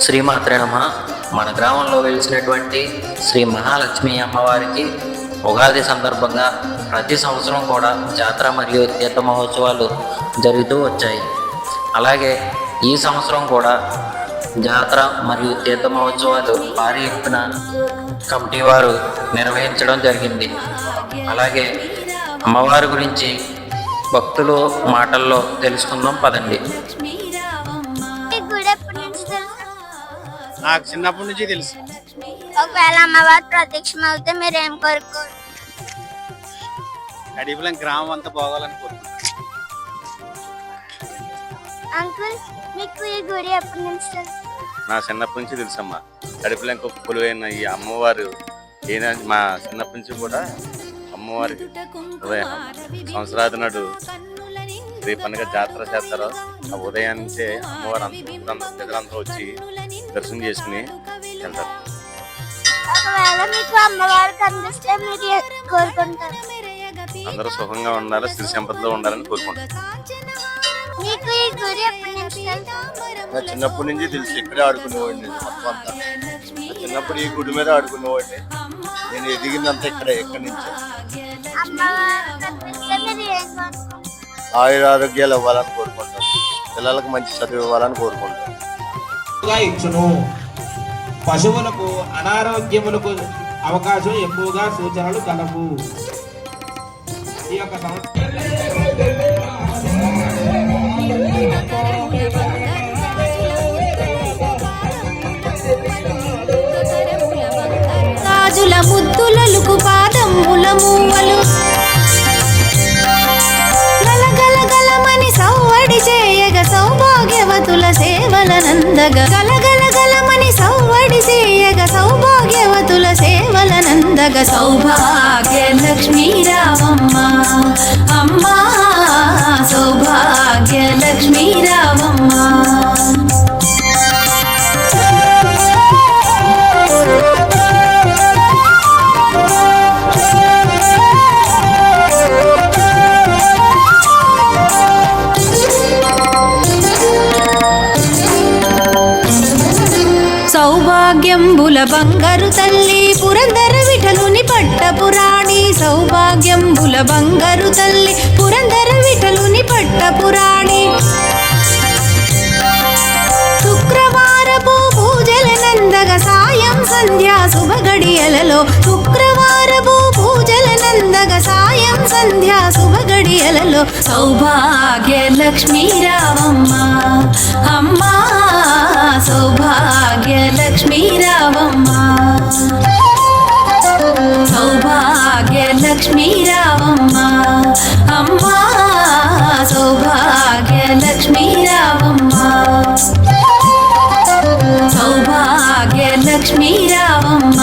శ్రీమాత్రే నమః. మన గ్రామంలో వెలిసినటువంటి శ్రీ మహాలక్ష్మి అమ్మవారికి ఉగాది సందర్భంగా ప్రతి సంవత్సరం కూడా జాతర మరియు తీర్థ మహోత్సవాలు జరుగుతూ వచ్చాయి. అలాగే ఈ సంవత్సరం కూడా జాతర మరియు తీర్థ మహోత్సవాలు భారీ ఎత్తున కమిటీ వారు నిర్వహించడం జరిగింది. అలాగే అమ్మవారి గురించి భక్తులు మాటల్లో తెలుసుకుందాం పదండి. నాకు చిన్నప్పటి నుంచి తెలుసు. ఒకవేళ అమ్మవారు ప్రత్యక్షం అవుతే మీరు ఏం కోరుకోరు? కడిపులం గ్రామం అంతా పోవాలని కోరుకుంటున్నాను. అంకుల్, మీకు ఈ గుడి ఎప్పటి నుంచి తెలుసు? నా చిన్నప్పటి నుంచి తెలుసమ్మా. కడిపులం కొలువైన ఈ అమ్మవారు మా చిన్నప్పటి నుంచి కూడా అమ్మవారి ఉదయం సంవత్సరాది నాడు రేపనగా జాతర చేస్తారు. ఆ ఉదయాన్నే అమ్మవారు ప్రజలంతా వచ్చి దర్శనం చేసుకుని వెళ్తారు. ఒకవేళ మీకు అమ్మవారు కనిపిస్తే మీరు కోరుకుంటారు? అందరూ సుఖంగా ఉండాలి, సిరి సంపదలో ఉండాలని కోరుకుంటారు. మీకు ఈ గుడి ఎప్పటి నుంచి తెలుసు? నా చిన్నప్పటి నుంచి తెలుసు. ఇక్కడే ఆడుకునేవాడిని. మొత్తం అంతా చిన్నప్పుడు ఈ గుడి మీద ఆడుకునేవాడిని. నేను ఎదిగిందంతా ఇక్కడి నుంచి. అమ్మవారు కనిపిస్తే మీరు ఏం కోరుకుంటారు? ఆయురారోగ్యాలు ఇవ్వాలని కోరుకుంటాను. పిల్లలకు మంచి చదువు ఇవ్వాలని కోరుకుంటాను. ఇచ్చును. పశువులకు అనారోగ్యములకు అవకాశం ఎక్కువగా సూచనలు కలవు. ఈ యొక్క రాజుల ముద్దులకు పాదముల మూవలు గలగలగలమని సవ్వడి చేయగ సౌభాగ్యవతుల సేవలనందగ గలగలగలమని సవ్వడి చేయగ సౌభాగ్యవతుల సేవలనందగ సౌభాగ్య లక్ష్మీ రావమ్మ అమ్మా సౌభాగ్య లక్ష్మీ రావమ్మ. సౌభాగ్యంబుల బంగారు తల్లి పురందర విఠలుని పట్టపురాణి సౌభాగ్యంబుల బంగారు తల్లి పురందర విఠలుని పట్టపురాణి శుక్రవారపు పూజల నందగ సాయం సంధ్యా శుభగడియలలో శుక్రవారపు పూజల నందగ సాయం సంధ్యా శుభగడియలలో సౌభాగ్య లక్ష్మీ రావమ్మ అమ్మా సౌభాగ్య లక్ష్మీ రావమ్మ సౌభాగ్య లక్ష్మీ రావమ్మ అమ్మా సౌభాగ్య లక్ష్మీ రావమ్మ సౌభాగ్య లక్ష్మీ రావమ్మ.